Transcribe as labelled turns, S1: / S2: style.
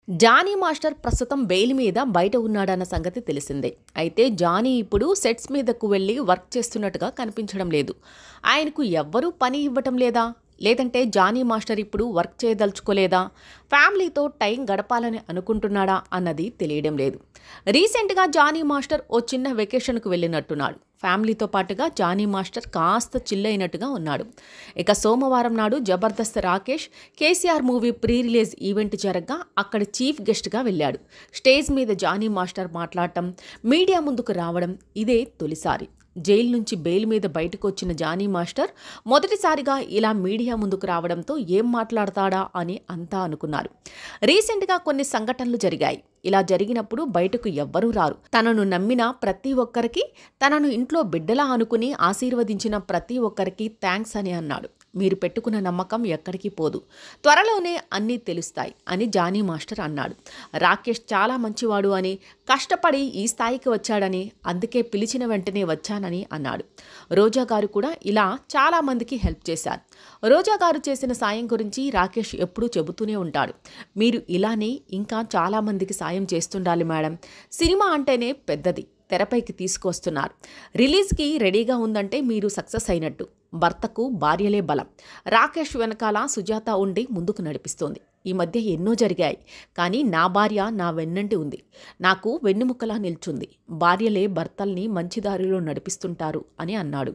S1: Johnny master ప్రస్తుతం bail మీద బయట ఉన్నాడన్న సంగతి తెలిసిందే. అయితే జానీ ఇప్పుడు సెట్స్ మీదకు వెళ్ళి వర్క్ చేస్తున్నట్టుగా కనిపించడం లేదు. ఆయనకు ఎవ్వరూ పని ఇవ్వటం లేదా? లేదంటే జానీ మాస్టర్ ఇప్పుడు వర్క్ చేయదలుచుకోలేదా? ఫ్యామిలీతో టైం గడపాలని అనుకుంటున్నాడా అన్నది తెలియడం లేదు. రీసెంట్గా జానీ మాస్టర్ ఓ చిన్న వెకేషన్కు వెళ్ళినట్టున్నాడు. ఫ్యామిలీతో పాటుగా జానీ మాస్టర్ కాస్త చిల్లైనట్టుగా ఉన్నాడు. ఇక సోమవారం నాడు Jabardasth Rakesh KCR movie pre release event జరగ్గా అక్కడ చీఫ్ గెస్ట్గా వెళ్ళాడు. స్టేజ్ మీద జానీ మాస్టర్ మాట్లాడటం, మీడియా ముందుకు రావడం ఇదే తొలిసారి. జైలు నుంచి బెయిల్ మీద బయటకు వచ్చిన జానీ మాస్టర్ మొదటిసారిగా ఇలా మీడియా ముందుకు రావడంతో ఏం మాట్లాడతాడా అని అంతా అనుకున్నారు. రీసెంట్గా కొన్ని సంఘటనలు జరిగాయి. ఇలా జరిగినప్పుడు బయటకు ఎవ్వరూ రారు. తనను నమ్మిన ప్రతి ఒక్కరికి, తనను ఇంట్లో బిడ్డలా అనుకుని ఆశీర్వదించిన ప్రతి ఒక్కరికి థ్యాంక్స్ అని అన్నాడు. మీరు పెట్టుకున్న నమ్మకం ఎక్కడికి పోదు, త్వరలోనే అన్నీ తెలుస్తాయి అని జానీ మాస్టర్ అన్నాడు. రాకేష్ చాలా మంచివాడు అని, కష్టపడి ఈ స్థాయికి వచ్చాడని, అందుకే పిలిచిన వెంటనే వచ్చానని అన్నాడు. రోజా గారు కూడా ఇలా చాలా మందికి హెల్ప్ చేశారు. రోజా గారు చేసిన సాయం గురించి రాకేష్ ఎప్పుడూ చెబుతూనే ఉంటాడు. మీరు ఇలానే ఇంకా చాలా మందికి సాయం చేస్తుండాలి మేడం. సినిమా అంటేనే పెద్దది, తెరపైకి తీసుకొస్తున్నారు. రిలీజ్కి రెడీగా ఉందంటే మీరు సక్సెస్ అయినట్టు. భర్తకు భార్యలే బలం. రాకేష్ వెనకాల సుజాత ఉండి ముందుకు నడిపిస్తోంది. ఈ మధ్య ఎన్నో జరిగాయి, కానీ నా భార్య నా వెన్నంటి ఉంది. నాకు వెన్నుముక్కలా నిల్చుంది. భార్యలే భర్తల్ని మంచి దారిలో నడిపిస్తుంటారు అని అన్నాడు.